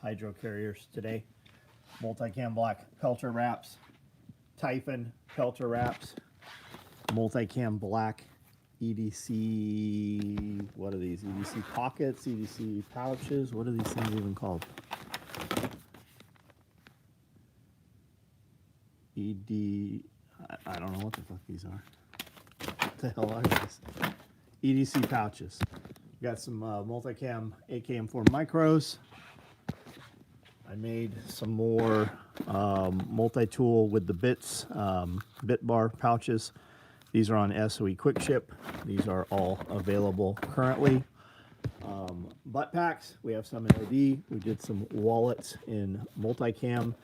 hydro carriers today. Multicam black pelter wraps, Typhon pelter wraps, multicam black EDC, what are these? EDC pockets, EDC pouches, what are these things even called? I don't know what the fuck these are. What the hell are these? EDC pouches. Got some multicam AKM4 micros. I made some more multi-tool with the bits, bit bar pouches. These are on SOE quick ship. These are all available currently. Butt packs, we have some in OD. We did some wallets in multicam.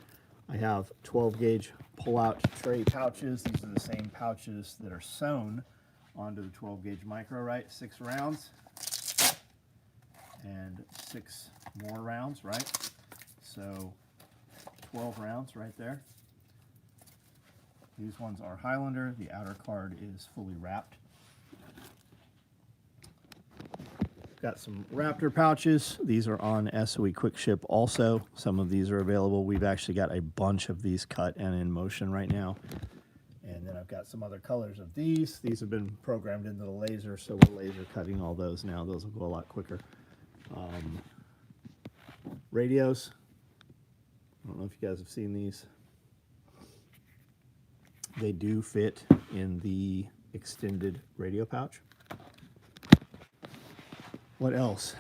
I have 12 gauge pull-out tray pouches. These are the same pouches that are sewn onto the 12 gauge micro, right? 6 rounds and 6 more rounds, right? So 12 rounds right there. These ones are Highlander. The outer card is fully wrapped. Got some Raptor pouches. These are on SOE quick ship also. Some of these are available. We've actually got a bunch of these cut and in motion right now. And then I've got some other colors of these. These have been programmed into the laser, so we're laser cutting all those now. Those will go a lot quicker. Radios. I don't know if you guys have seen these. They do fit in the extended radio pouch. What else?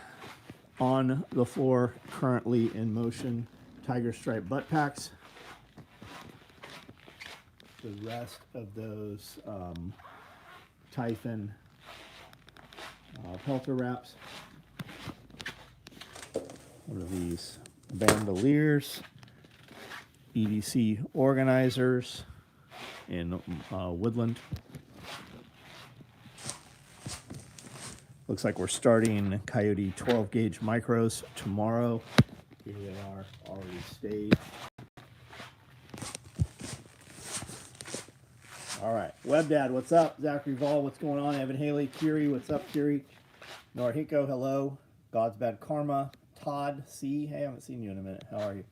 On the floor, currently in motion, Tiger Stripe butt packs. The rest of those Typhon pelter wraps. What are these? Bandoliers, EDC organizers in Woodland. Looks like we're starting Coyote 12 gauge micros tomorrow. Here they are, already staged. All right, WebDad, what's up? Zachary Vol, what's going on? Evan Haley, Kiri, what's up, Kiri? Norhiko, hello. God's Bad Karma. Todd C, hey, I haven't seen you in a minute. How are you?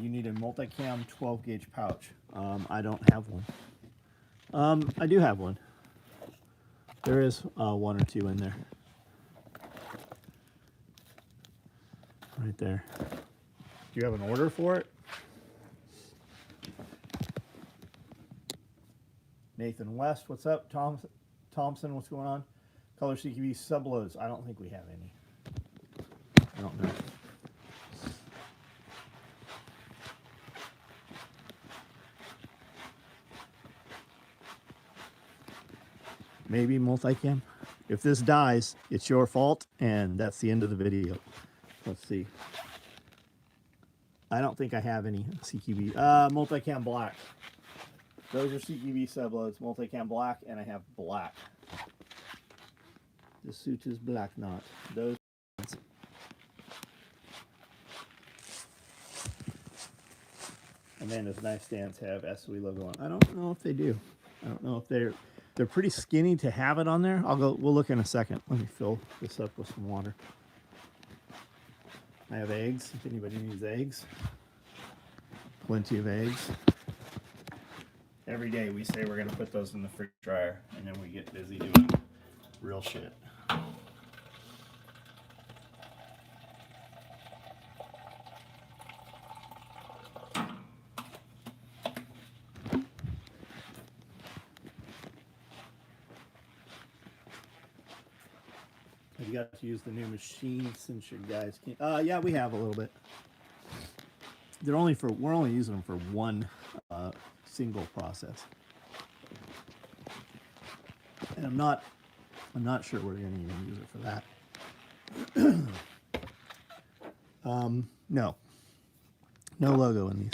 You need a multicam 12 gauge pouch. I don't have one. I do have one. There is 1 or 2 in there. Right there. Do you have an order for it? Nathan West, what's up? Thompson, what's going on? Color CQB subloads. I don't think we have any. I don't know. Maybe multicam. If this dies, it's your fault, and that's the end of the video. Let's see. I don't think I have any CQB. Multicam black. Those are CQB subloads. Multicam black, and I have black. The suit is black, not those. Amanda's nightstands have SOE logo on. I don't know if they do. I don't know if they're pretty skinny to have it on there. We'll look in a second. Let me fill this up with some water. I have eggs, if anybody needs eggs. Plenty of eggs. Every day we say we're gonna put those in the fridge dryer, and then we get busy doing real shit. You got to use the new machine since you guys can't. Yeah, we have a little bit. We're only using them for one single process, and I'm not sure we're going to even use it for that. No logo in these.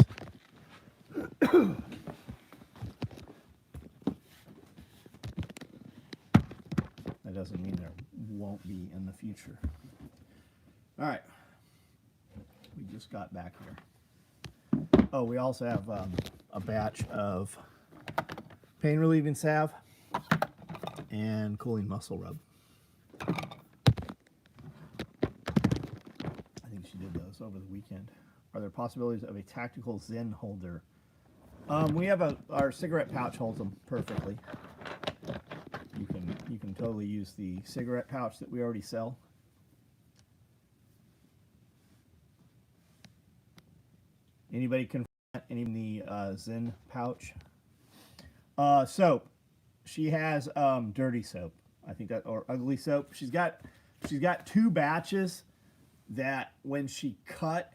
That doesn't mean there won't be in the future. All right, we just got back here. Oh, we also have a batch of pain relieving salve and cooling muscle rub. I think she did those. over the weekend. Are there possibilities of a tactical Zen holder? We have our cigarette pouch holds them perfectly. You can totally use the cigarette pouch that we already sell. Anybody can any in the Zen pouch? Soap. She has dirty soap. I think that, or ugly soap. She's got 2 batches that when she cut,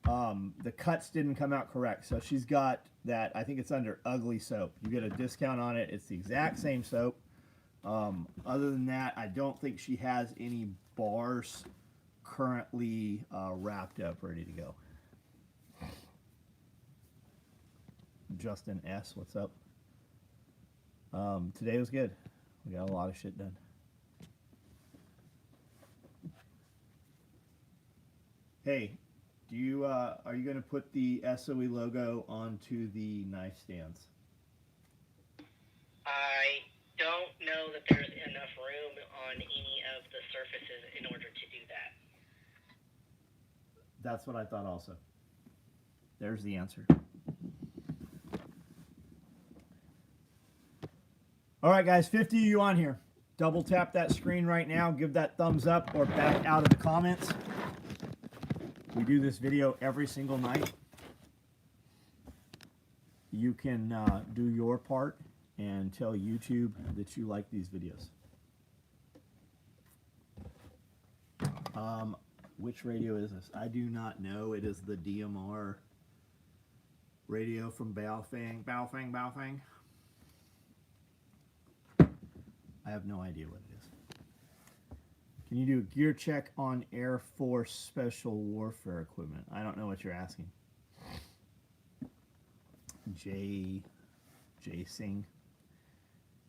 the cuts didn't come out correct. So she's got that. I think it's under ugly soap. You get a discount on it. It's the exact same soap. Other than that, I don't think she has any bars currently wrapped up, ready to go. Justin S., what's up? Today was good. We got a lot of shit done. Hey, do you are you going to put the SOE logo onto the knife stands? I don't know that there's enough room on any of the surfaces in order to do that. That's what I thought also. There's the answer. All right, guys, 50 of you on here. Double tap that screen right now. Give that thumbs up or back out of the comments. We do this video every single night. You can do your part and tell YouTube that you like these videos. Which radio is this? I do not know. It is the DMR radio from Baofeng. Baofeng. I have no idea what it is. Can you do a gear check on Air Force Special Warfare equipment? I don't know what you're asking. J. Singh.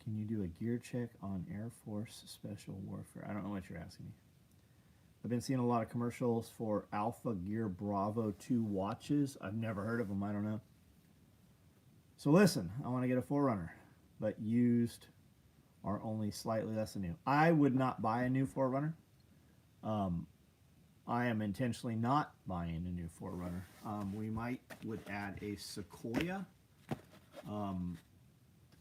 Can you do a gear check on Air Force Special Warfare? I don't know what you're asking me. I've been seeing a lot of commercials for Alpha Gear Bravo 2 watches. I've never heard of them. I don't know. So listen, I want to get a Forerunner, but used are only slightly less than new. I would not buy a new Forerunner. I am intentionally not buying a new Forerunner. We would add a Sequoia. And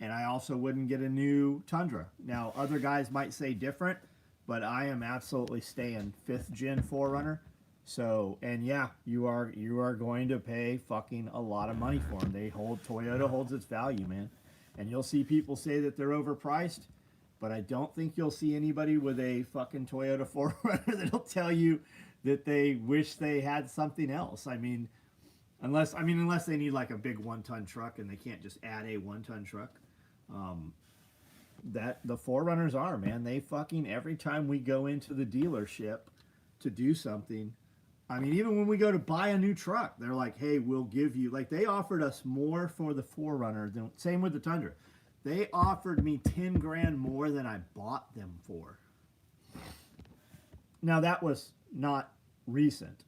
I also wouldn't get a new Tundra. Now, other guys might say different, but I am absolutely staying 5th gen Forerunner. So, and yeah, you are going to pay fucking a lot of money for them. Toyota holds its value, man. And you'll see people say that they're overpriced, but I don't think you'll see anybody with a fucking Toyota 4Runner that'll tell you that they wish they had something else. I mean, unless they need like a big 1-ton truck and they can't just add a 1-ton truck. That the 4Runners are, man. They fucking, every time we go into the dealership to do something, I mean, even when we go to buy a new truck, they're like, hey, we'll give you, like, they offered us more for the 4Runner than, same with the Tundra. They offered me 10 grand more than I bought them for. Now, that was not recent.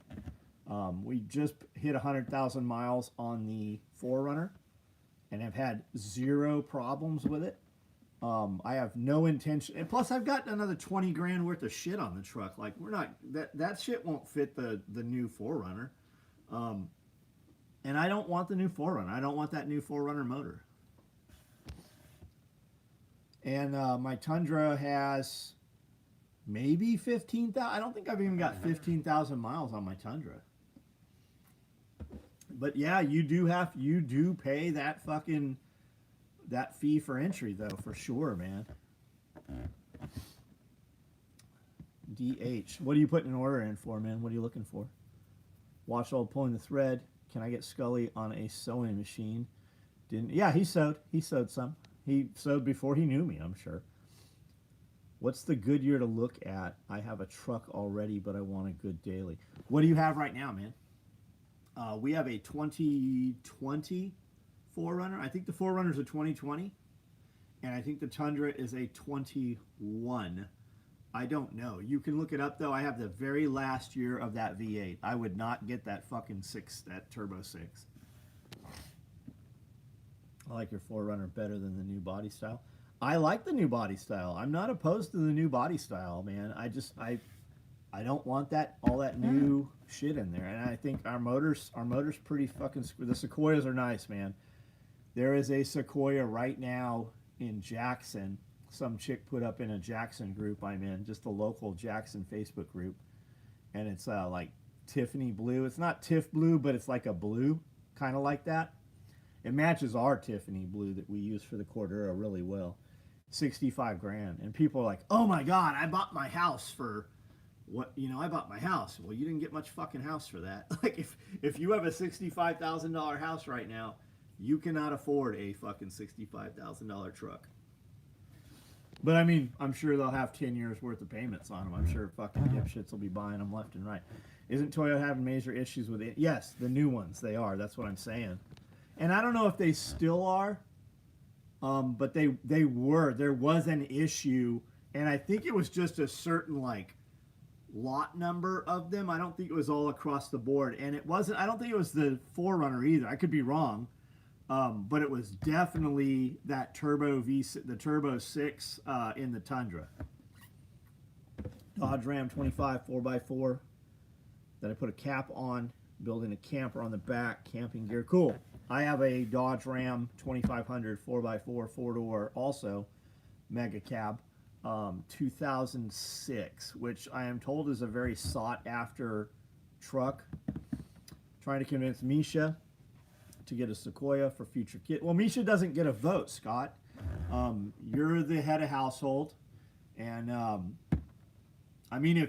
We just hit 100,000 miles on the 4Runner and have had 0 problems with it. I have no intention, and plus I've got another 20 grand worth of shit on the truck. Like, we're not, that shit won't fit the new 4Runner. And I don't want the new 4Runner. I don't want that new 4Runner motor. And my Tundra has maybe 15,000. I don't think I've even got 15,000 miles on my Tundra. But yeah, you do pay that fucking, that fee for entry, though, for sure, man. DH. What are you putting an order in for, man? What are you looking for? Watch old pulling the thread. Can I get Scully on a sewing machine? Didn't. Yeah, he sewed. He sewed some. He sewed before he knew me, I'm sure. What's the good year to look at? I have a truck already, but I want a good daily. What do you have right now, man? We have a 2020 4Runner. I think the 4Runner is a 2020, and I think the Tundra is a 21. I don't know. You can look it up, though. I have the very last year of that V8. I would not get that fucking that Turbo 6. I like your 4Runner better than the new body style. I like the new body style. I'm not opposed to the new body style, man. I don't want all that new shit in there. And I think our motors pretty fucking. The Sequoias are nice, man. There is a Sequoia right now in Jackson. Some chick put up in a Jackson group I'm in, just the local Jackson Facebook group, and it's like Tiffany blue. It's not Tiff blue, but it's like a blue, kind of like that. It matches our Tiffany blue that we use for the Cordura really well. 65 grand, and people are like, "Oh my god, I bought my house for what? I bought my house." Well, you didn't get much fucking house for that. Like if you have a $65,000 house right now, you cannot afford a fucking $65,000 truck. But I mean, I'm sure they'll have 10 years worth of payments on them. I'm sure fucking dipshits will be buying them left and right. Isn't Toyota having major issues with it? Yes, the new ones, they are. That's what I'm saying. And I don't know if they still are, but they were. There was an issue, and I think it was just a certain, like, lot number of them. I don't think it was all across the board. And it wasn't, I don't think it was the 4Runner either. I could be wrong. But it was definitely that the Turbo 6 in the Tundra. Dodge Ram 25 4x4 that I put a cap on, building a camper on the back, camping gear. Cool. I have a Dodge Ram 2500 4x4 4-door also, mega cab, 2006, which I am told is a very sought after truck. Trying to convince Misha to get a Sequoia for future kids. Well, Misha doesn't get a vote, Scott. You're the head of household, and I mean,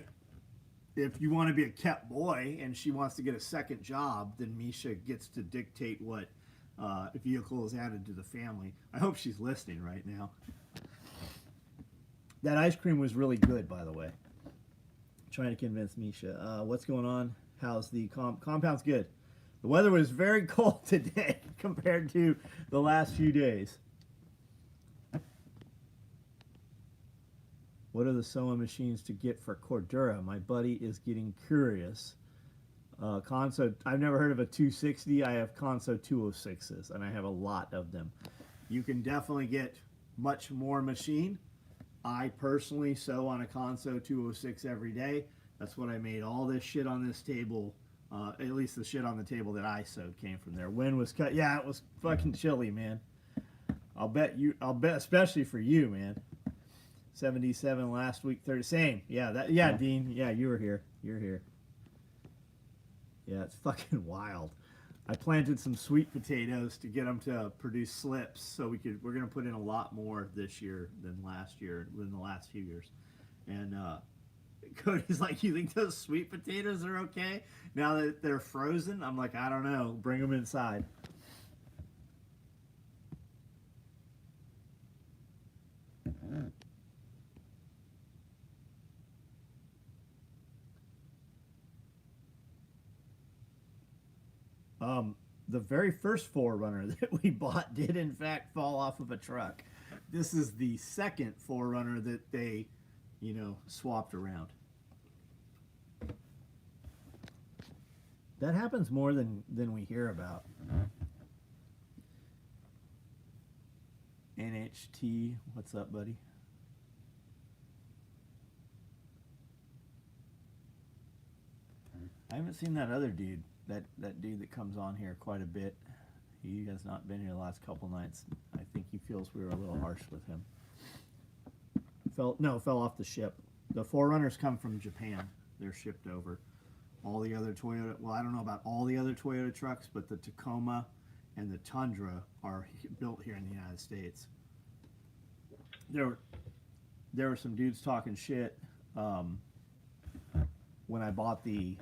if you want to be a kept boy and she wants to get a second job, then Misha gets to dictate what vehicle is added to the family. I hope she's listening right now. That ice cream was really good, by the way. Trying to convince Misha. What's going on? How's the compound's good? The weather was very cold today compared to the last few days. What are the sewing machines to get for Cordura? My buddy is getting curious. Conso, I've never heard of a 260. I have Conso 206s, and I have a lot of them. You can definitely get much more machine. I personally sew on a Conso 206 every day. That's what I made all this shit on this table. At least the shit on the table that I sewed came from there. Wind was cut. Yeah, it was fucking chilly, man. I'll bet, especially for you, man. 77 last week, 30. Same. Yeah, Dean. Yeah, you were here. You're here. Yeah, it's fucking wild. I planted some sweet potatoes to get them to produce slips, so we're gonna put in a lot more this year than last year, than the last few years. And Cody's like, "You think those sweet potatoes are okay now that they're frozen?" I'm like, "I don't know. Bring them inside." The very first 4Runner that we bought did in fact fall off of a truck. This is the second 4Runner that they, swapped around. That happens more than we hear about. NHT, what's up, buddy? I haven't seen that other dude, that dude that comes on here quite a bit. He has not been here the last couple nights. I think he feels we were a little harsh with him. Fell off the ship. The 4Runners come from Japan. They're shipped over. All the other Toyota, well, I don't know about all the other Toyota trucks, but the Tacoma and the Tundra are built here in the United States. There were some dudes talking shit when I bought the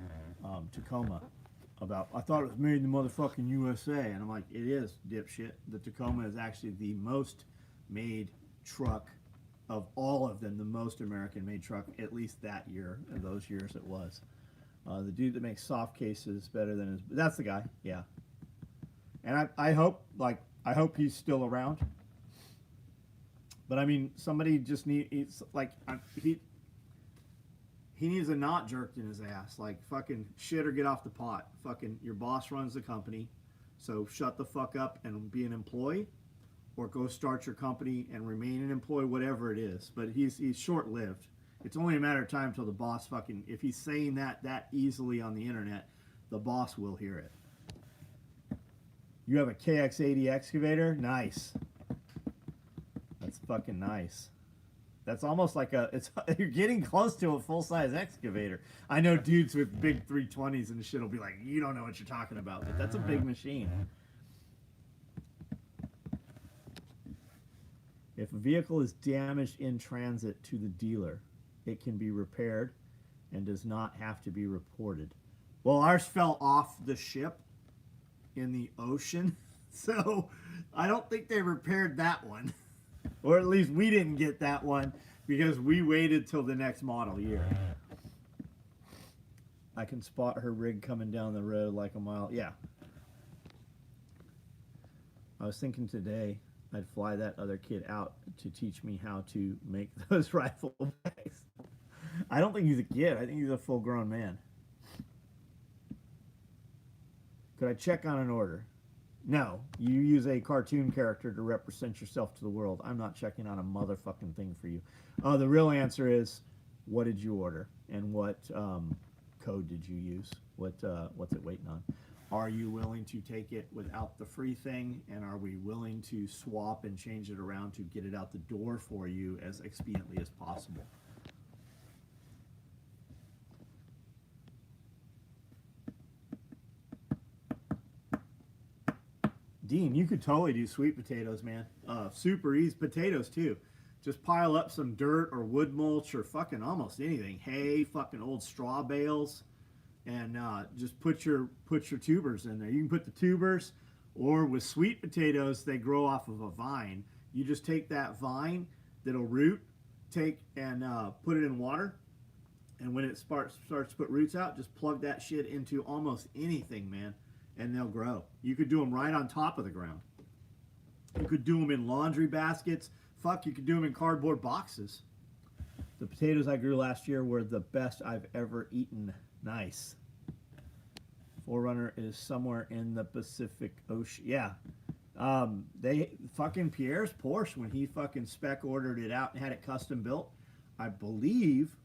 Tacoma about, I thought it was made in the motherfucking USA, and I'm like, it is, dipshit. The Tacoma is actually the most made truck of all of them, the most American made truck, at least that year, and those years it was. The dude that makes soft cases better than his, that's the guy, yeah. And I hope he's still around. But I mean, somebody just needs, like, he needs a knot jerked in his ass. Like, fucking shit or get off the pot. Fucking, your boss runs the company, so shut the fuck up and be an employee, or go start your company and remain an employee, whatever it is. But he's short-lived. It's only a matter of time till the boss fucking, if he's saying that easily on the internet, the boss will hear it. You have a KX80 excavator? Nice. That's fucking nice. That's almost like you're getting close to a full-size excavator. I know dudes with big 320s and shit will be like, you don't know what you're talking about, but that's a big machine. If a vehicle is damaged in transit to the dealer, it can be repaired and does not have to be reported. Well, ours fell off the ship in the ocean, so I don't think they repaired that one. Or at least we didn't get that one because we waited till the next model year. I can spot her rig coming down the road like a mile. Yeah. I was thinking today I'd fly that other kid out to teach me how to make those rifle bags. I don't think he's a kid. I think he's a full-grown man. Could I check on an order? No. You use a cartoon character to represent yourself to the world. I'm not checking on a motherfucking thing for you. The real answer is, what did you order? And what code did you use? What's it waiting on? Are you willing to take it without the free thing? And are we willing to swap and change it around to get it out the door for you as expediently as possible? Dean, you could totally do sweet potatoes, man. Super easy. Potatoes, too. Just pile up some dirt or wood mulch or fucking almost anything. Hay, fucking old straw bales. And just put your tubers in there. You can put the tubers, or with sweet potatoes, they grow off of a vine. You just take that vine that'll root, and put it in water. And when it starts to put roots out, just plug that shit into almost anything, man. And they'll grow. You could do them right on top of the ground. You could do them in laundry baskets. Fuck, you could do them in cardboard boxes. The potatoes I grew last year were the best I've ever eaten. Nice. Forerunner is somewhere in the Pacific Ocean. Yeah. They fucking Pierre's Porsche, when he fucking spec ordered it out and had it custom built, I believe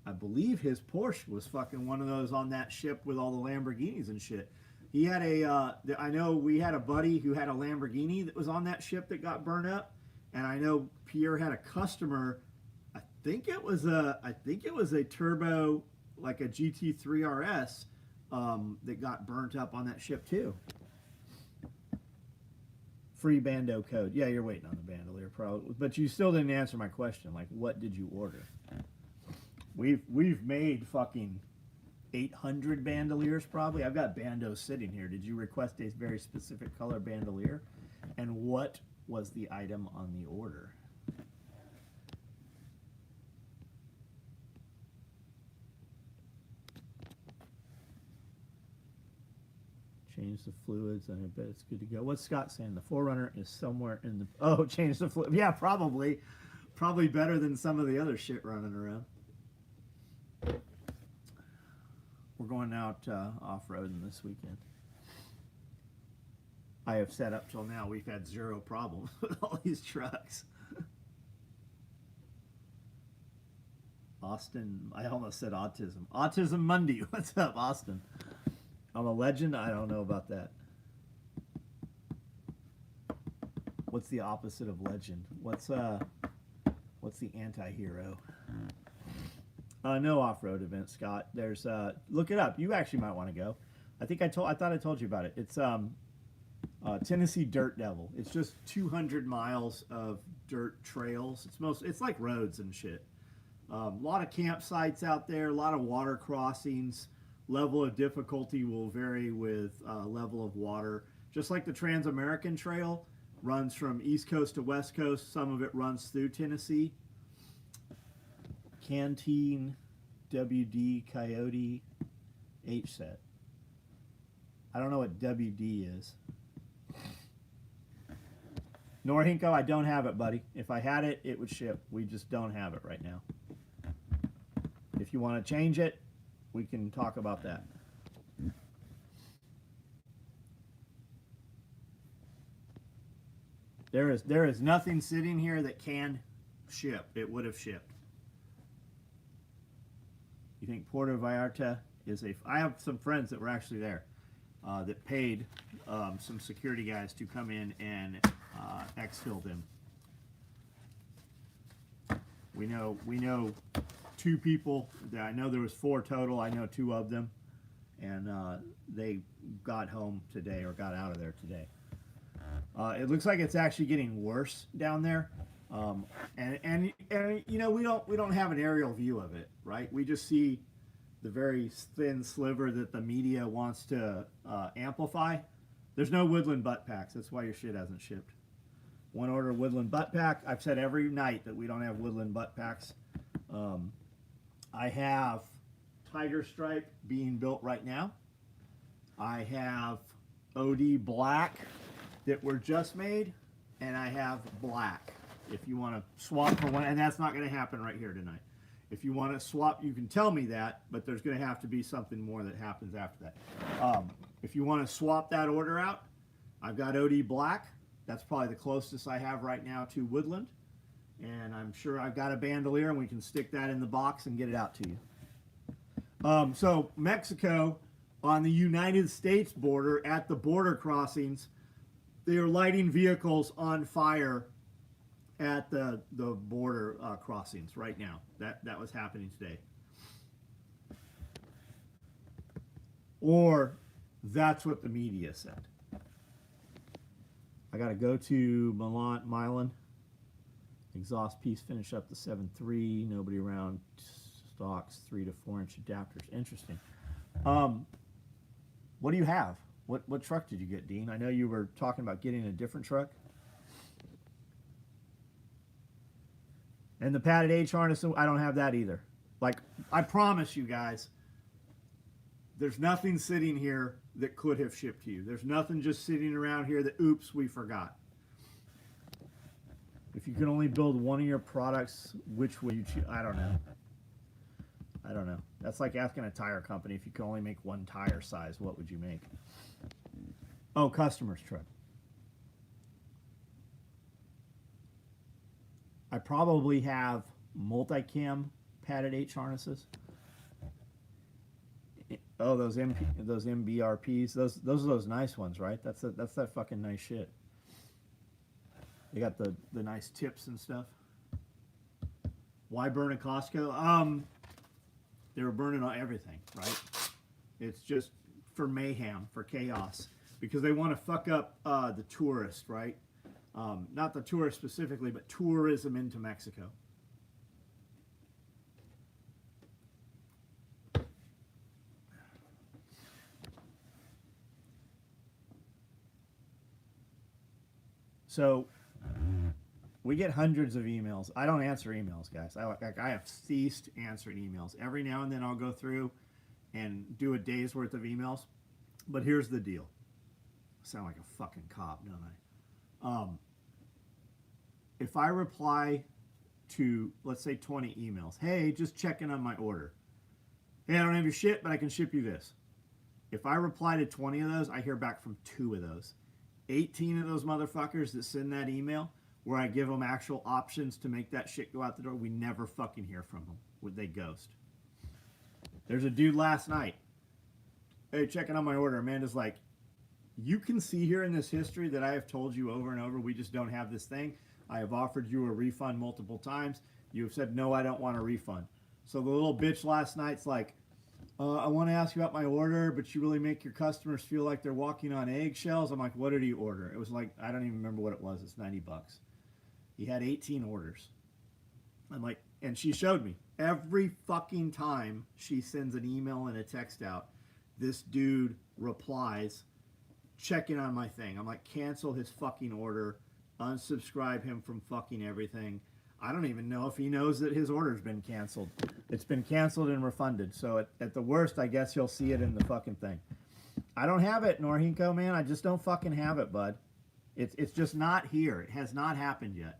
his Porsche was fucking one of those on that ship with all the Lamborghinis and shit. He had I know we had a buddy who had a Lamborghini that was on that ship that got burned up, and I know Pierre had a customer. I think it was a turbo, like a GT3 RS, that got burnt up on that ship too. Free Bando code. Yeah, you're waiting on the bandolier, probably, but you still didn't answer my question. Like, what did you order? We've made fucking 800 bandoliers probably. I've got bandos sitting here. Did you request a very specific color bandolier? And what was the item on the order? Change the fluids, and I bet it's good to go. What's Scott saying? The Forerunner is somewhere in the... Oh, change the fluid. Yeah, probably. Probably better than some of the other shit running around. We're going out off-roading this weekend. I have said up till now we've had zero problems with all these trucks. Austin, I almost said autism. Autism Monday. What's up, Austin? I'm a legend? I don't know about that. What's the opposite of legend? What's the anti-hero? No off-road event, Scott. There's look it up. You actually might want to go. I thought I told you about it. It's Tennessee Dirt Devil. It's just 200 miles of dirt trails. It's like roads and shit. A lot of campsites out there, a lot of water crossings. Level of difficulty will vary with level of water. Just like the Trans-American Trail runs from East Coast to West Coast. Some of it runs through Tennessee. Canteen, WD, Coyote, H-set. I don't know what WD is. Norhinko, I don't have it, buddy. If I had it, it would ship. We just don't have it right now. If you want to change it, we can talk about that. There is nothing sitting here that can ship. It would have shipped. You think Puerto Vallarta is a... I have some friends that were actually there that paid some security guys to come in and exfil them. We know 2 people. I know there was 4 total. I know 2 of them, and they got home today or got out of there today. It looks like it's actually getting worse down there, and you know, we don't have an aerial view of it, right? We just see the very thin sliver that the media wants to amplify. There's no woodland butt packs. That's why your shit hasn't shipped. 1 order woodland butt pack. I've said every night that we don't have woodland butt packs. I have Tiger Stripe being built right now. I have OD Black that were just made, and I have Black. If you want to swap for one, and that's not going to happen right here tonight. If you want to swap, you can tell me that, but there's going to have to be something more that happens after that. If you want to swap that order out, I've got OD Black. That's probably the closest I have right now to woodland. And I'm sure I've got a bandolier, and we can stick that in the box and get it out to you. So Mexico, on the United States border, at the border crossings, they are lighting vehicles on fire at the border crossings right now. That was happening today. Or that's what the media said. I got to go to Milan. Exhaust piece, finish up the 7.3. Nobody around. Stocks 3 to 4 inch adapters. Interesting. What do you have? What truck did you get, Dean? I know you were talking about getting a different truck. And the padded H harness, I don't have that either. Like, I promise you guys, there's nothing sitting here that could have shipped to you. There's nothing just sitting around here that, oops, we forgot. If you could only build one of your products, which would you choose? I don't know. I don't know. That's like asking a tire company, if you could only make one tire size, what would you make? Oh, customer's truck. I probably have multicam padded H harnesses. Oh, those MBRPs. Those are those nice ones, right? That's that fucking nice shit. They got the nice tips and stuff. Why burn a Costco? They were burning on everything, right? It's just for mayhem, for chaos, because they want to fuck up the tourist, right? Not the tourist specifically, but tourism into Mexico. So we get hundreds of emails. I don't answer emails, guys. I have ceased answering emails. Every now and then I'll go through and do a day's worth of emails. But here's the deal. I sound like a fucking cop, don't I? If I reply to, let's say, 20 emails, hey, just checking on my order. Hey, I don't have your shit, but I can ship you this. If I reply to 20 of those, I hear back from 2 of those. 18 of those motherfuckers that send that email where I give them actual options to make that shit go out the door, we never fucking hear from them. They ghost. There's a dude last night. Hey, checking on my order. Amanda's like, you can see here in this history that I have told you over and over, we just don't have this thing. I have offered you a refund multiple times. You have said, no, I don't want a refund. So the little bitch last night's like, I want to ask you about my order, but you really make your customers feel like they're walking on eggshells. I'm like, what did he order? It was like, I don't even remember what it was. It's $90. He had 18 orders. I'm like, and she showed me. Every fucking time she sends an email and a text out, this dude replies, checking on my thing. I'm like, cancel his fucking order, unsubscribe him from fucking everything. I don't even know if he knows that his order's been canceled. It's been canceled and refunded. So at the worst, I guess you'll see it in the fucking thing. I don't have it, Norhinko, man. I just don't fucking have it, bud. It's just not here. It has not happened yet.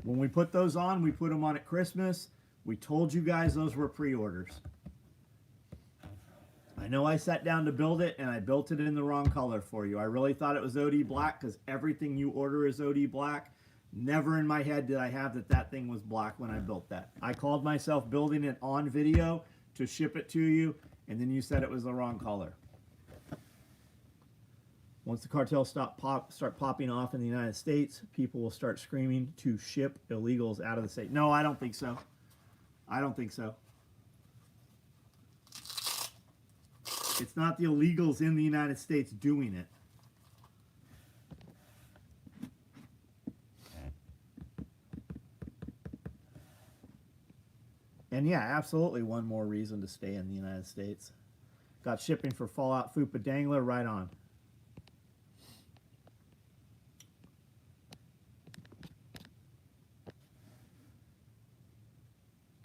When we put those on, we put them on at Christmas. We told you guys those were pre-orders. I know I sat down to build it, and I built it in the wrong color for you. I really thought it was OD Black because everything you order is OD Black. Never in my head did I have that thing was black when I built that. I called myself building it on video to ship it to you, and then you said it was the wrong color. Once the cartels start popping off in the United States, people will start screaming to ship illegals out of the state. No, I don't think so. I don't think so. It's not the illegals in the United States doing it. And yeah, absolutely one more reason to stay in the United States. Got shipping for Fallout Fupa Dangler, right on.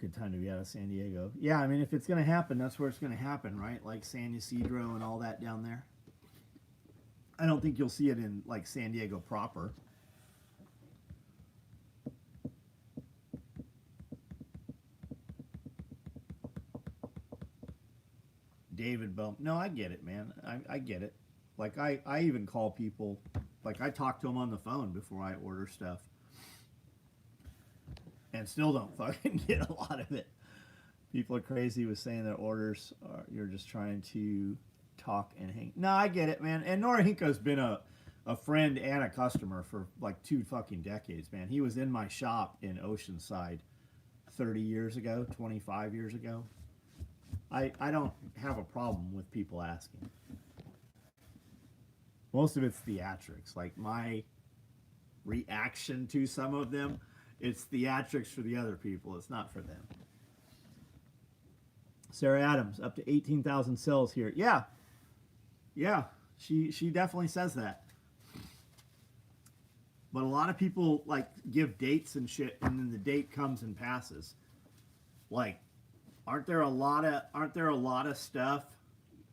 Good time to be out of San Diego. Yeah, I mean, if it's going to happen, that's where it's going to happen, right? Like San Ysidro and all that down there. I don't think you'll see it in, like, San Diego proper. David Bohm. No, I get it, man. I get it. Like, I even call people, like, I talk to them on the phone before I order stuff. And still don't fucking get a lot of it. People are crazy with saying that orders are, you're just trying to talk and hang. No, I get it, man. And Norahiko's been a friend and a customer for like 2 fucking decades, man. He was in my shop in Oceanside 30 years ago, 25 years ago. I don't have a problem with people asking. Most of it's theatrics. Like my reaction to some of them, it's theatrics for the other people. It's not for them. Sarah Adams, up to 18,000 cells here. Yeah. Yeah. She definitely says that. But a lot of people like give dates and shit, and then the date comes and passes. Like, aren't there a lot of stuff?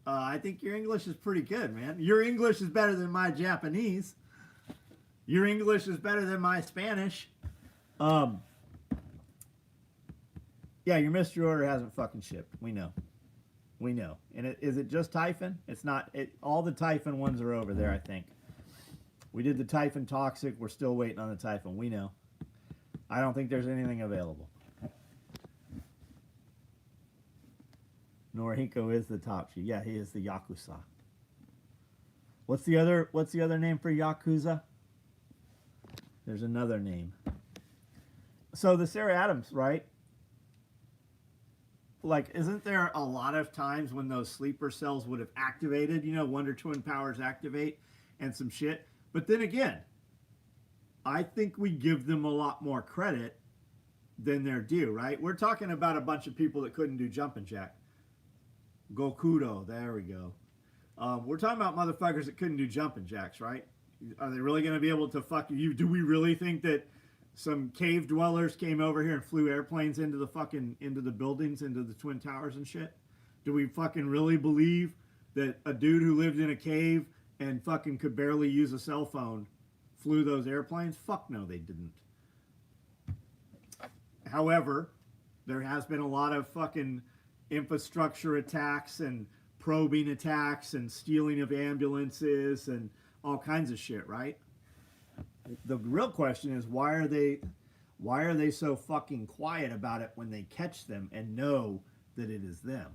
I think your English is pretty good, man. Your English is better than my Japanese. Your English is better than my Spanish. Yeah, your mystery order hasn't fucking shipped. We know. We know. And is it just Typhon? It's not. All the Typhon ones are over there, I think. We did the Typhon Toxic. We're still waiting on the Typhon. We know. I don't think there's anything available. Norihiko is the top chief. Yeah, he is the Yakuza. What's the other name for Yakuza? There's another name. So the Sarah Adams, right? Like, isn't there a lot of times when those sleeper cells would have activated, you know, Wonder Twin powers activate and some shit? But then again, I think we give them a lot more credit than they're due, right? We're talking about a bunch of people that couldn't do jumping jack. Gokudo, there we go. We're talking about motherfuckers that couldn't do jumping jacks, right? Are they really going to be able to fuck you? Do we really think that some cave dwellers came over here and flew airplanes into the buildings, into the Twin Towers and shit? Do we fucking really believe that a dude who lived in a cave and fucking could barely use a cell phone flew those airplanes? Fuck no, they didn't. However, there has been a lot of fucking infrastructure attacks and probing attacks and stealing of ambulances and all kinds of shit, right? The real question is, why are they so fucking quiet about it when they catch them and know that it is them?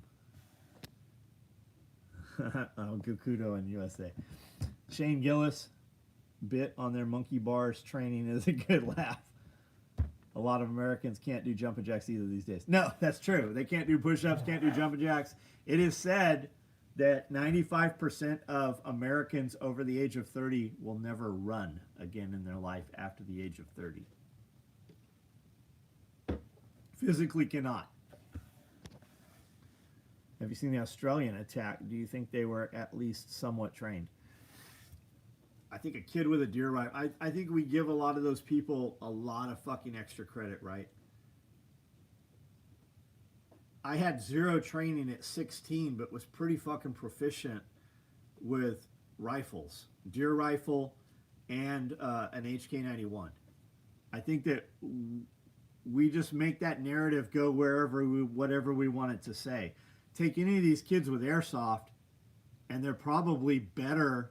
Oh, Gokudo in USA. Shane Gillis bit on their monkey bars training is a good laugh. A lot of Americans can't do jumping jacks either these days. No, that's true. They can't do push-ups, can't do jumping jacks. It is said that 95% of Americans over the age of 30 will never run again in their life after the age of 30. Physically cannot. Have you seen the Australian attack? Do you think they were at least somewhat trained? I think a kid with a deer rifle. I think we give a lot of those people a lot of fucking extra credit, right? I had zero training at 16, but was pretty fucking proficient with rifles, deer rifle, and an HK91. I think that we just make that narrative go whatever we want it to say. Take any of these kids with airsoft, and they're probably better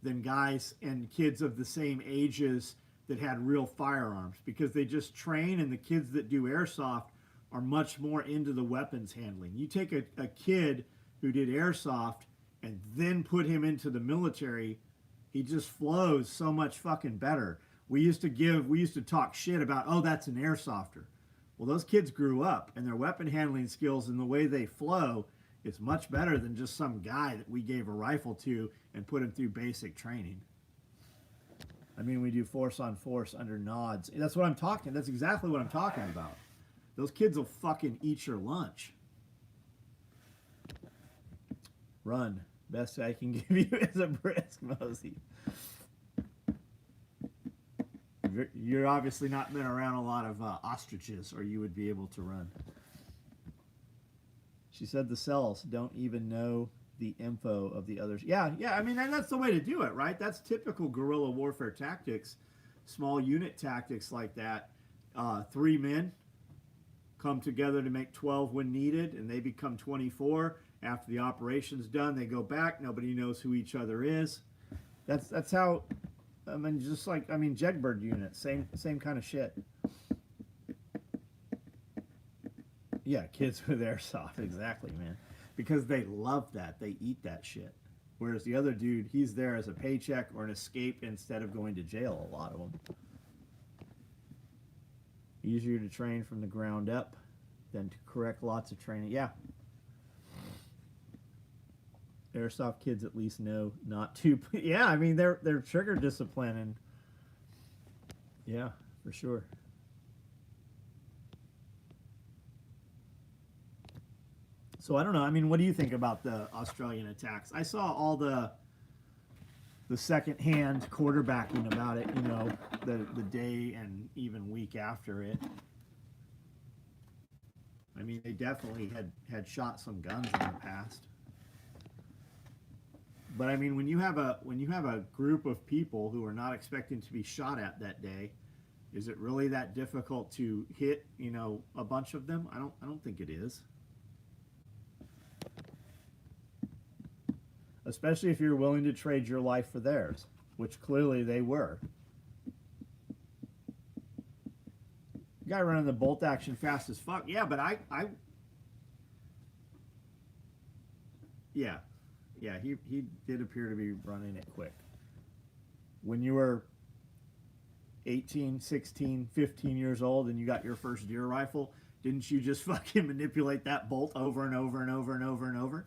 than guys and kids of the same ages that had real firearms, because they just train, and the kids that do airsoft are much more into the weapons handling. You take a kid who did airsoft and then put him into the military, he just flows so much fucking better. We used to talk shit about, oh, that's an airsofter. Well, those kids grew up, and their weapon handling skills and the way they flow is much better than just some guy that we gave a rifle to and put him through basic training. I mean, we do force on force under nods. That's what I'm talking. That's exactly what I'm talking about. Those kids will fucking eat your lunch. Run. Best I can give you is a brisk mosey. You're obviously not been around a lot of ostriches, or you would be able to run. She said the cells don't even know the info of the others. Yeah, I mean, and that's the way to do it, right? That's typical guerrilla warfare tactics, small unit tactics like that. 3 men come together to make 12 when needed, and they become 24. After the operation's done, they go back. Nobody knows who each other is. That's how. I mean, just like, I mean, Jegbird unit, same kind of shit. Yeah, kids with airsoft, exactly, man. Because they love that. They eat that shit. Whereas the other dude, he's there as a paycheck or an escape instead of going to jail, a lot of them. Easier to train from the ground up than to correct lots of training. Yeah. Airsoft kids at least know not to. Yeah, I mean, they're trigger discipline, and yeah, for sure. So I don't know. I mean, what do you think about the Australian attacks? I saw all the second-hand quarterbacking about it, you know, the day and even week after it. I mean, they definitely had shot some guns in the past. But I mean, when you have a group of people who are not expecting to be shot at that day, is it really that difficult to hit, you know, a bunch of them? I don't think it is. Especially if you're willing to trade your life for theirs, which clearly they were. Guy running the bolt action fast as fuck. Yeah, but Yeah, he did appear to be running it quick. When you were 18, 16, 15 years old and you got your first deer rifle, didn't you just fucking manipulate that bolt over and over and over and over and over?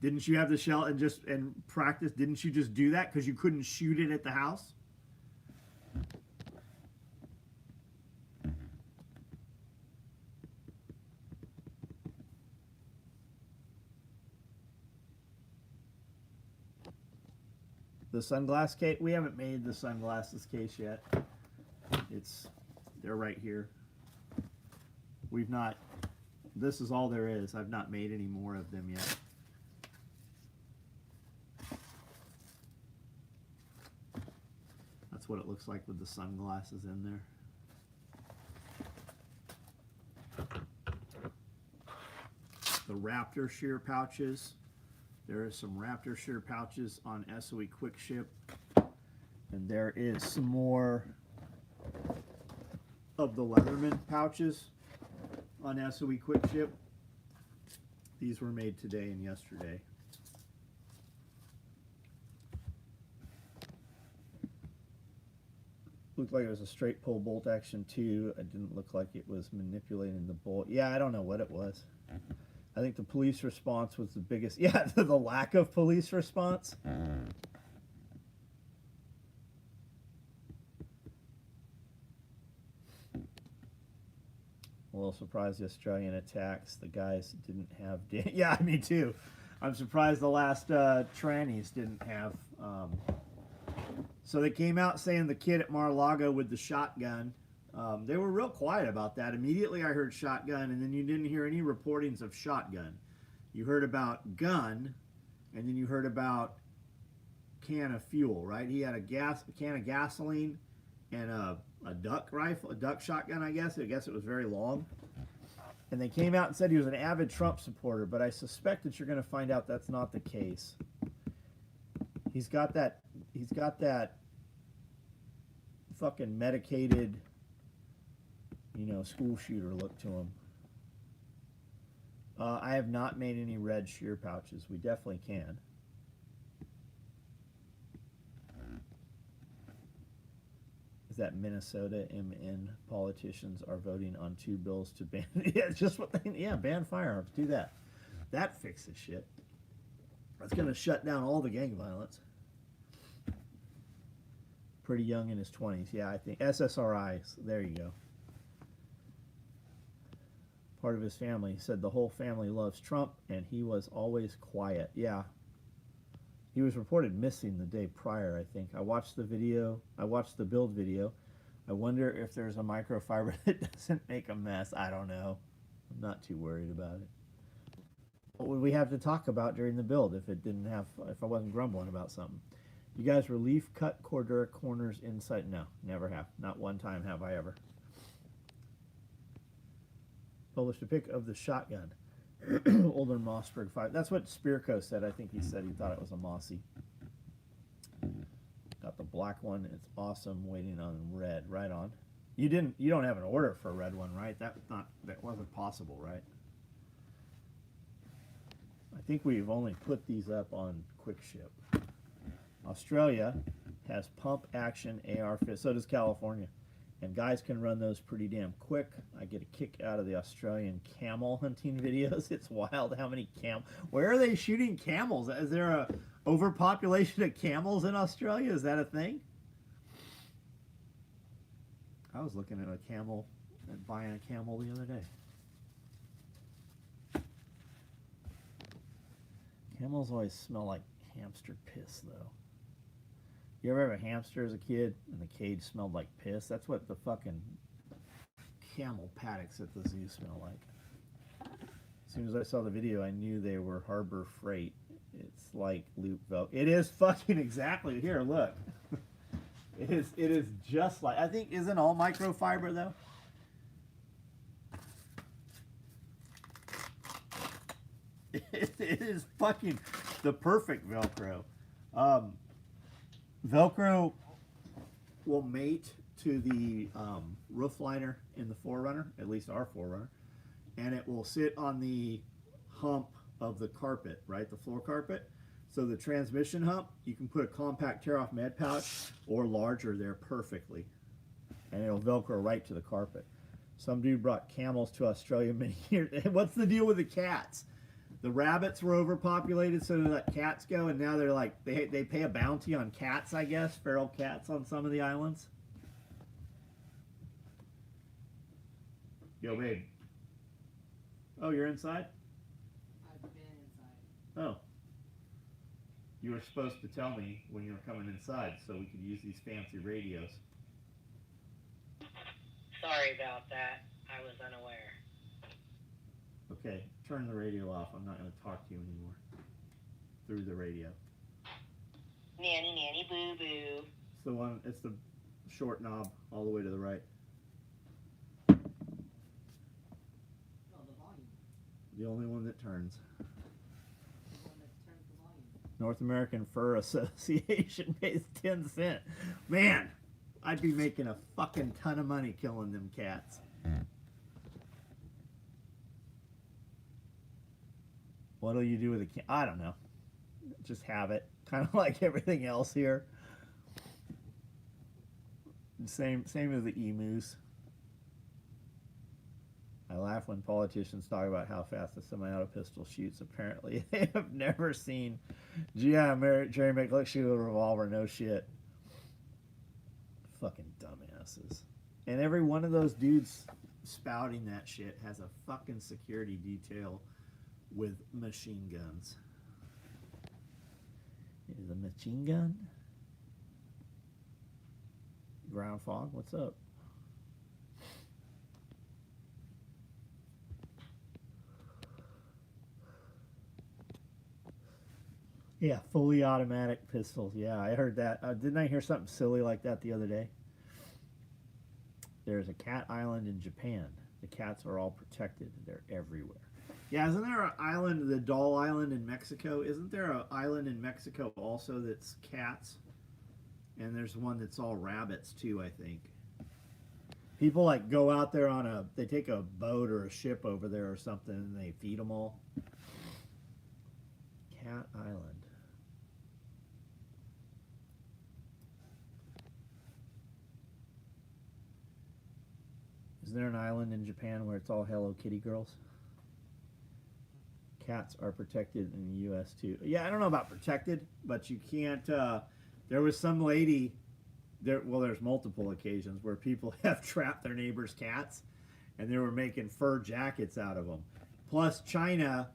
Didn't you have the shell and practice? Didn't you just do that because you couldn't shoot it at the house? The sunglass case, we haven't made the sunglasses case yet. They're right here. We've not, this is all there is. I've not made any more of them yet. That's what it looks like with the sunglasses in there. The Raptor shear pouches. There is some Raptor shear pouches on SOE Quick Ship, and there is some more of the Leatherman pouches on SOE Quick Ship. These were made today and yesterday. Looked like it was a straight pull bolt action too. It didn't look like it was manipulating the bolt. Yeah, I don't know what it was. I think the police response was the biggest. Yeah, the lack of police response. A little surprised the Australian attacks. The guys didn't have. Yeah, me too. I'm surprised the last trannies didn't have. So they came out saying the kid at Mar-a-Lago with the shotgun. They were real quiet about that. Immediately I heard shotgun, and then you didn't hear any reportings of shotgun. You heard about gun, and then you heard about can of fuel, right? He had a can of gasoline and a duck rifle, a duck shotgun, I guess. I guess it was very long. And they came out and said he was an avid Trump supporter, but I suspect that you're going to find out that's not the case. He's got that fucking medicated, you know, school shooter look to them. I have not made any red shear pouches. We definitely can. Is that Minnesota MN politicians are voting on 2 bills to ban? Yeah, it's just what they, yeah, ban firearms. Do that. That fixes shit. That's going to shut down all the gang violence. Pretty young in his 20s. Yeah, I think SSRIs. There you go. Part of his family said the whole family loves Trump and he was always quiet. Yeah. He was reported missing the day prior, I think. I watched the video. I watched the build video. I wonder if there's a microfiber that doesn't make a mess. I don't know. I'm not too worried about it. What would we have to talk about during the build if it didn't have, if I wasn't grumbling about something? You guys relief cut Cordura corners inside? No, never have. Not one time have I ever. Published a pic of the shotgun. Older Mossberg 5. That's what Spearco said. I think he said he thought it was a Mossy. Got the black one. It's awesome. Waiting on red. Right on. You don't have an order for a red one, right? That wasn't possible, right? I think we've only put these up on quick ship. Australia has pump action AR fit. So does California. And guys can run those pretty damn quick. I get a kick out of the Australian camel hunting videos. It's wild how many where are they shooting camels? Is there a overpopulation of camels in Australia? Is that a thing? I was looking at a camel and buying a camel the other day. Camels always smell like hamster piss, though. You ever have a hamster as a kid and the cage smelled like piss? That's what the fucking camel paddocks at the zoo smell like. As soon as I saw the video, I knew they were Harbor Freight. It's like loop velcro. It is fucking exactly. Here, look. It is just like, I think, isn't all microfiber though? It is fucking the perfect Velcro. Velcro will mate to the roof liner in the 4Runner, at least our 4Runner, and it will sit on the hump of the carpet, right, the floor carpet. So the transmission hump, you can put a compact tear-off med pouch or larger there perfectly, and it'll Velcro right to the carpet. Some dude brought camels to Australia many years. What's the deal with the cats? The rabbits were overpopulated, so they let cats go, and now they're like, they pay a bounty on cats, I guess, feral cats on some of the islands. Yo, babe. Oh, you're inside? I've been inside. Oh. You were supposed to tell me when you were coming inside so we could use these fancy radios. Sorry about that. I was unaware. Okay, turn the radio off. I'm not going to talk to you anymore through the radio. Nanny, nanny, boo, boo. It's the one, it's the short knob all the way to the right. Oh, the volume. The only one that turns. The one that turns the volume. North American Fur Association pays 10 cents. Man, I'd be making a fucking ton of money killing them cats. What'll you do with a cat? I don't know. Just have it. Kind of like everything else here. Same as the emus. I laugh when politicians talk about how fast a semi-auto pistol shoots. Apparently, they have never seen. Yeah, Jerry McLeod shoot a revolver. No shit. Fucking dumbasses. And every one of those dudes spouting that shit has a fucking security detail with machine guns. Is a machine gun? Ground fog, what's up? Yeah, fully automatic pistols. Yeah, I heard that. Didn't I hear something silly like that the other day? There's a cat island in Japan. The cats are all protected. They're everywhere. Yeah, isn't there an island, the Doll Island in Mexico? Isn't there an island in Mexico also that's cats? and there's one that's all rabbits too, I think. People like go out there on they take a boat or a ship over there or something and they feed them all. Cat Island. Is there an island in Japan where it's all Hello Kitty girls? Cats are protected in the U.S. too. Yeah, I don't know about protected, but you can't. There was some lady. There's multiple occasions where people have trapped their neighbors' cats, and they were making fur jackets out of them. Plus, China,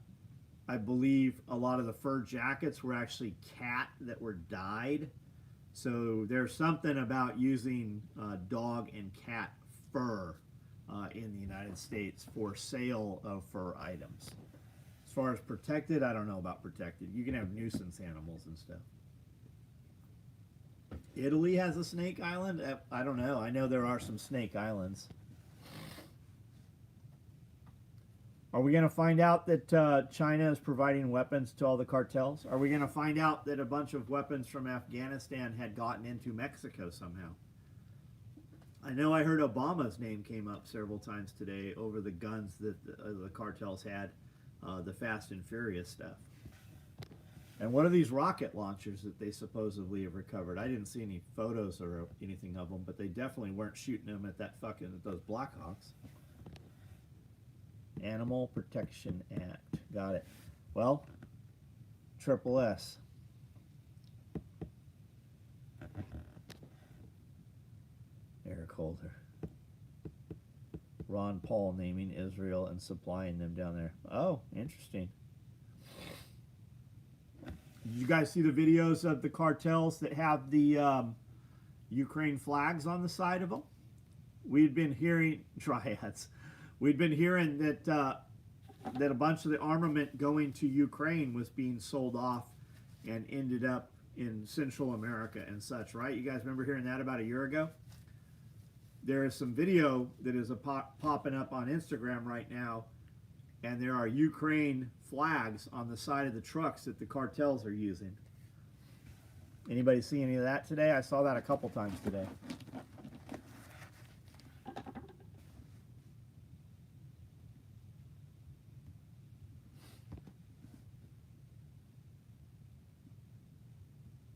I believe a lot of the fur jackets were actually cat that were dyed. So there's something about using dog and cat fur in the United States for sale of fur items. As far as protected, I don't know about protected. You can have nuisance animals and stuff. Italy has a snake island? I don't know. I know there are some snake islands. Are we going to find out that China is providing weapons to all the cartels? Are we going to find out that a bunch of weapons from Afghanistan had gotten into Mexico somehow? I know I heard Obama's name came up several times today over the guns that the cartels had, the Fast and Furious stuff. And what are these rocket launchers that they supposedly have recovered? I didn't see any photos or anything of them, but they definitely weren't shooting them at those Blackhawks. Animal Protection Act. Got it. Well, Triple S. Eric Holder. Ron Paul naming Israel and supplying them down there. Oh, interesting. Did you guys see the videos of the cartels that have the Ukraine flags on the side of them? We'd been hearing triads. We'd been hearing that that a bunch of the armament going to Ukraine was being sold off and ended up in Central America and such, right? You guys remember hearing that about a year ago? There is some video that is popping up on Instagram right now, and there are Ukraine flags on the side of the trucks that the cartels are using. Anybody see any of that today? I saw that a couple times today.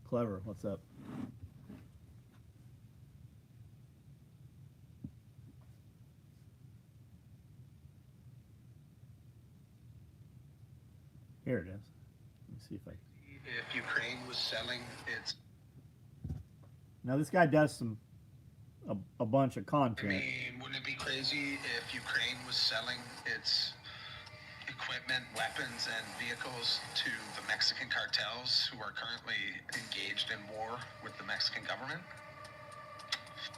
Clever, what's up? Here it is. Let me see if I... If Ukraine was selling its... Now this guy does a bunch of I content. mean, wouldn't it be crazy if Ukraine was selling its equipment, weapons, and vehicles to the Mexican cartels who are currently engaged in war with the Mexican government?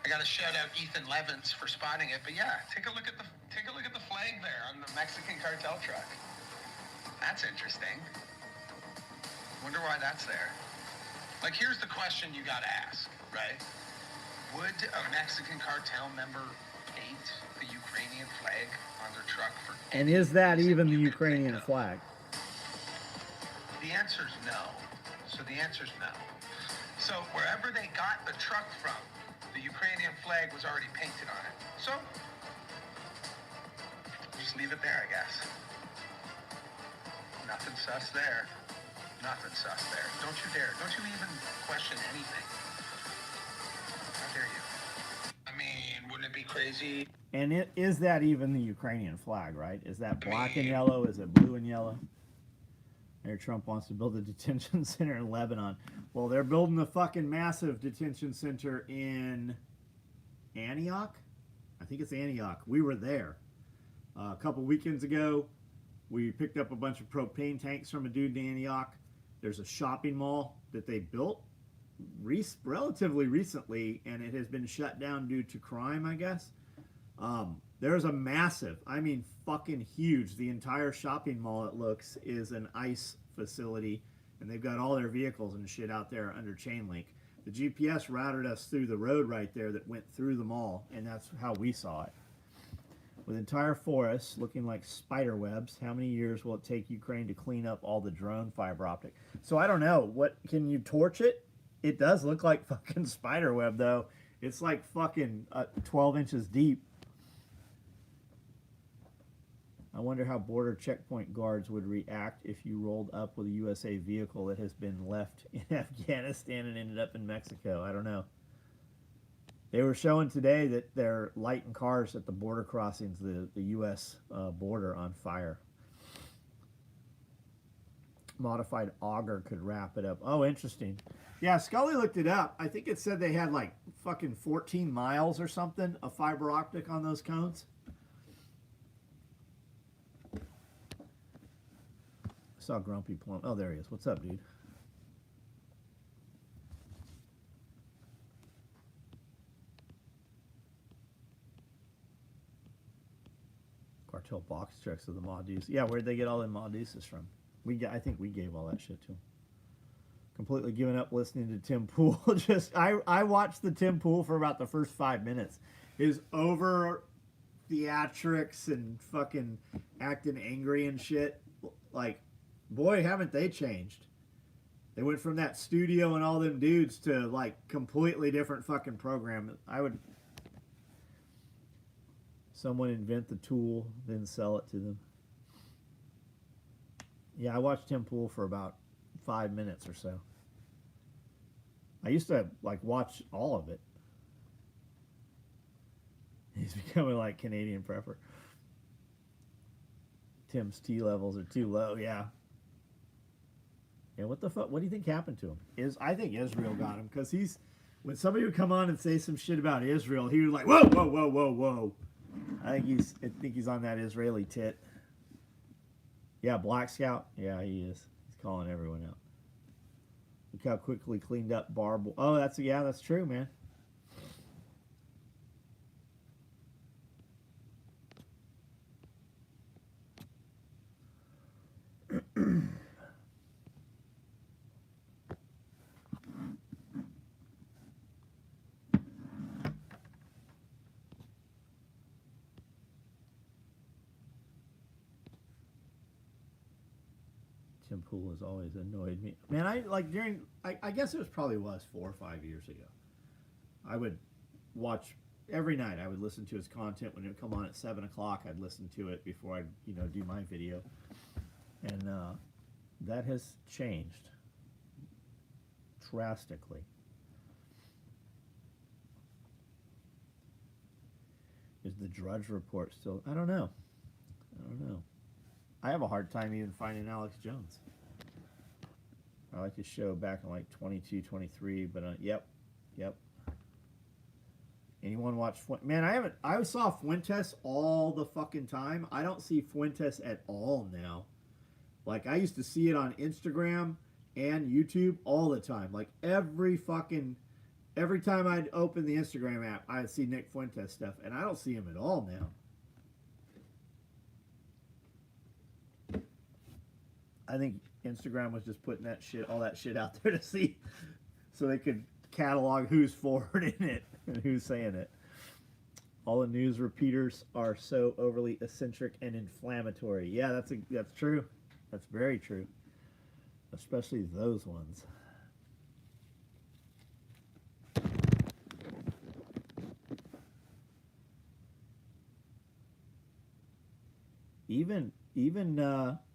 I got to shout out Ethan Levins for spotting it, but yeah, take a look at the flag there on the Mexican cartel truck. That's interesting. Wonder why that's there. Like, here's the question you got to ask, right? Would a Mexican cartel member paint the Ukrainian flag on their truck for... And is that even the you could Ukrainian think of? flag? The answer's no. So the answer's no. So wherever they got the truck from, the Ukrainian flag was already painted on it. So just leave it there, I guess. Nothing sus there. Nothing sus there. Don't you dare. Don't you even question anything. How dare you? I mean, wouldn't it be crazy? And is that even the Ukrainian flag, right? Is that black and yellow? Is it blue and yellow? Mayor Trump wants to build a detention center in Lebanon. Well, they're building a fucking massive detention center in Antioch. I think it's Antioch. We were there a couple weekends ago. We picked up a bunch of propane tanks from a dude in Antioch. There's a shopping mall that they built relatively recently, and it has been shut down due to crime, I guess. There's a massive, I mean fucking huge, the entire shopping mall, it looks, is an ICE facility, and they've got all their vehicles and shit out there under chain link. The GPS routed us through the road right there that went through the mall, and that's how we saw it. With entire forests looking like spider webs, how many years will it take Ukraine to clean up all the drone fiber optic? So I don't know. What, can you torch it? It does look like fucking spider web though. It's like fucking 12 inches deep. I wonder how border checkpoint guards would react if you rolled up with a USA vehicle that has been left in Afghanistan and ended up in Mexico. I don't know. They were showing today that they're lighting cars at the border crossings, the U.S. Border on fire. Modified auger could wrap it up. Oh, interesting. Yeah, Scully looked it up. I think it said they had like fucking 14 miles or something of fiber optic on those cones. I saw Grumpy Plum. Oh, there he is. What's up, dude? Cartel box trucks of the Maudis. Yeah, where'd they get all them Maudises from? I think we gave all that shit to them. Completely given up listening to Tim Pool. I watched the Tim Pool for about the first 5 minutes. His over theatrics and fucking acting angry and shit. Like, boy, haven't they changed. They went from that studio and all them dudes to like completely different fucking program. Someone invent the tool, then sell it to them. Yeah, I watched Tim Pool for about 5 minutes or so. I used to like watch all of it. He's becoming like Canadian prepper. Tim's T levels are too low, yeah. Yeah, what the fuck? What do you think happened to him? I think Israel got him because when somebody would come on and say some shit about Israel, he was like, whoa, whoa, whoa, whoa, whoa. I think he's on that Israeli tit. Yeah, Black Scout. Yeah, he is. He's calling everyone out. Look how quickly cleaned up Barb. Oh, that's true, man. Tim Pool has always annoyed me. Man, I guess it probably was 4 or 5 years ago. I would watch every night. I would listen to his content when it would come on at 7 o'clock. I'd listen to it before I'd do my video, and that has changed drastically. Is the Drudge Report still? I don't know. I have a hard time even finding Alex Jones. I like his show back in like 22, 23, but yep. Anyone watch Man, I saw Fuentes all the fucking time. I don't see Fuentes at all now. Like, I used to see it on Instagram and YouTube all the time. Like, every time I'd open the Instagram app, I'd see Nick Fuentes stuff, and I don't see him at all now. I think Instagram was just putting all that shit out there to see, so they could catalog who's forwarding it and who's saying it. All the news repeaters are so overly eccentric and inflammatory. Yeah, that's true. That's very true. Especially those ones. Even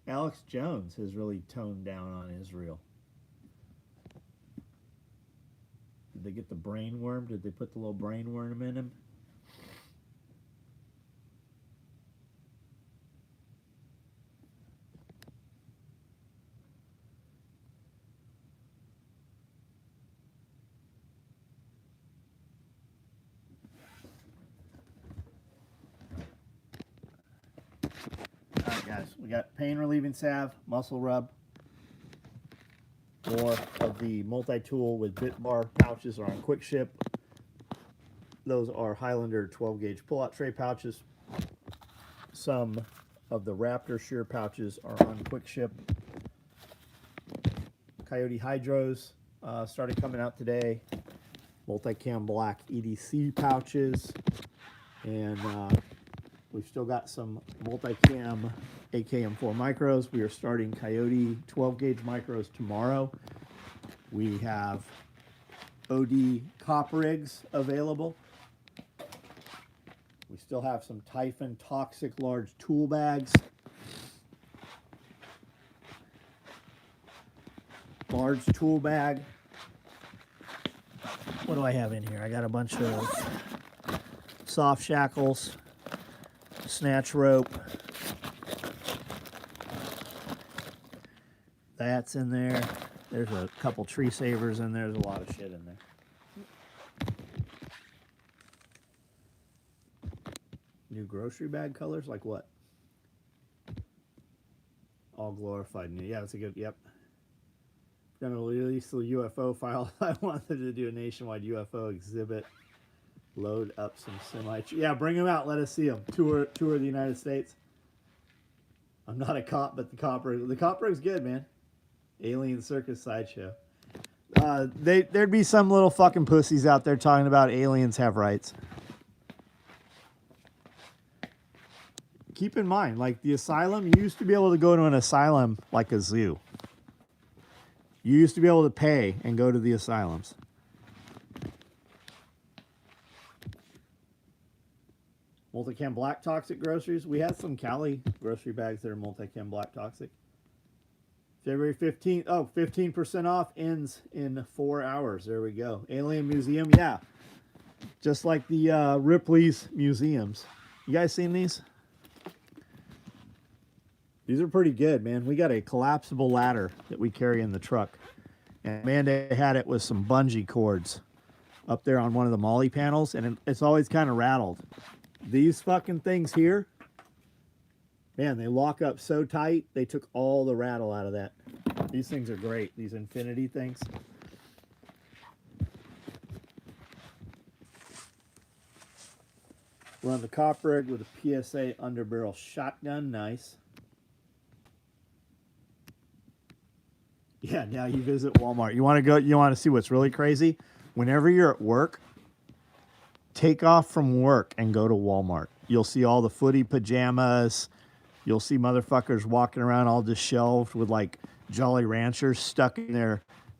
Alex Jones has really toned down on Israel. Did they get the brain worm? Did they put the little brain worm in him? Alright guys, we got pain relieving salve, muscle rub. More of the multi-tool with bit bar pouches are on quick ship. Those are Highlander 12 gauge pull-out tray pouches. Some of the Raptor shear pouches are on quick ship. Coyote Hydros started coming out today. Multicam black EDC pouches. And we've still got some multicam AKM4 micros. We are starting Coyote 12 gauge micros tomorrow. We have OD copper eggs available. We still have some Typhon toxic large tool bags. Large tool bag. What do I have in here? I got a bunch of soft shackles, snatch rope. That's in there. There's a couple tree savers in there. There's a lot of shit in there. New grocery bag colors? Like what? All glorified new. Yeah, that's a good, yep. Gonna release the UFO file. I wanted to do a nationwide UFO exhibit. Load up some semi. Yeah, bring them out. Let us see them. Tour the United States. I'm not a cop, but the copper is good, man. Alien Circus Sideshow. There'd be some little fucking pussies out there talking about aliens have rights. Keep in mind, like the asylum, you used to be able to go to an asylum like a zoo. You used to be able to pay and go to the asylums. Multicam black toxic groceries. We had some Cali grocery bags that are multicam black toxic. February 15th. Oh, 15% off ends in 4 hours. There we go. Alien Museum. Yeah. Just like the Ripley's museums. You guys seen these? These are pretty good, man. We got a collapsible ladder that we carry in the truck. And Amanda had it with some bungee cords up there on one of the molly panels, and it's always kind of rattled. These fucking things here, man, they lock up so tight, they took all the rattle out of that. These things are great, these infinity things. Run the copper egg with a PSA underbarrel shotgun, nice. Yeah, now you visit Walmart. You want to go, you want to see what's really crazy? Whenever you're at work, take off from work and go to Walmart. You'll see all the footy pajamas. You'll see motherfuckers walking around all disheveled with like Jolly Ranchers stuck in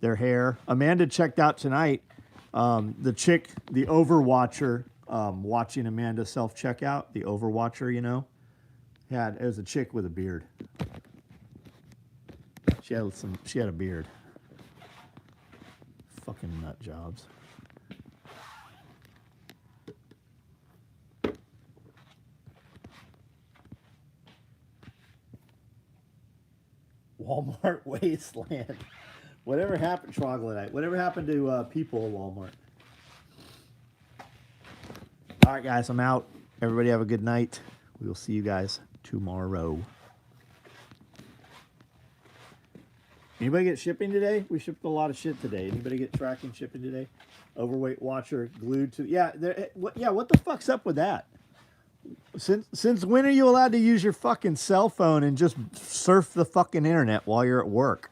their hair. Amanda checked out tonight. The chick, the Overwatcher, watching Amanda self-checkout. The Overwatcher, you know, it was a chick with a beard. She had a beard. Fucking nut jobs. Walmart wasteland. Whatever happened, troglodyte. Whatever happened to people at Walmart? All right, guys, I'm out. Everybody have a good night. We will see you guys tomorrow. Anybody get shipping today? We shipped a lot of shit today. Anybody get tracking shipping today? Overweight watcher glued to... Yeah, what the fuck's up with that? Since when are you allowed to use your fucking cell phone and just surf the fucking internet while you're at work?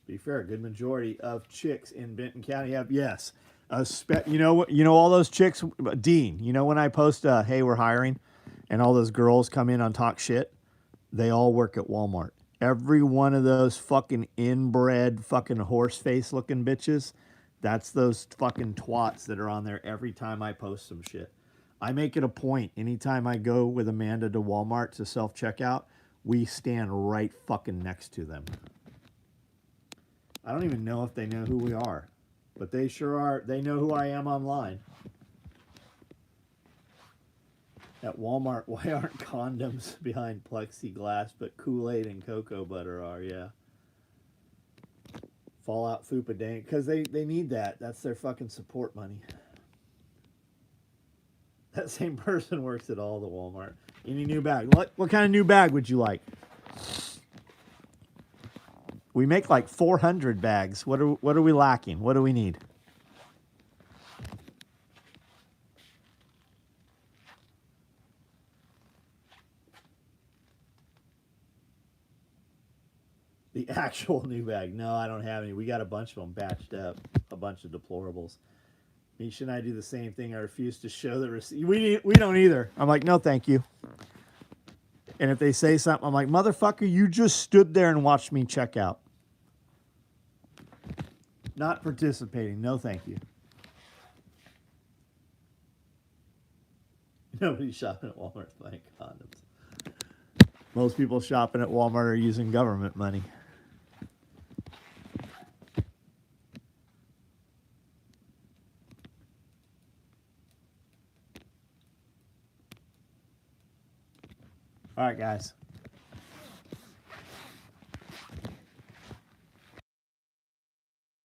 Be fair, a good majority of chicks in Benton County have... Yes. You know all those chicks... Dean, you know when I post, hey, we're hiring... and all those girls come in and talk shit, they all work at Walmart. Every one of those fucking inbred fucking horse face looking bitches, that's those fucking twats that are on there every time I post some shit. I make it a point, anytime I go with Amanda to Walmart to self-checkout, we stand right fucking next to them. I don't even know if they know who we are, but they sure are. They know who I am online. At Walmart, why aren't condoms behind plexiglass, but Kool-Aid and cocoa butter are, yeah. Fallout Fupa Dank, because they need that. That's their fucking support money. That same person works at all the Walmart. Any new bag? What kind of new bag would you like? We make like 400 bags. What are we lacking? What do we need? The actual new bag. No, I don't have any. We got a bunch of them batched up. A bunch of deplorables. Misha and I do the same thing. I refuse to show the receipt. We don't either. I'm like, no, thank you. And if they say something, I'm like, motherfucker, you just stood there and watched me check out. Not participating. No, thank you. Nobody's shopping at Walmart buying condoms. Most people shopping at Walmart are using government money. All right, guys.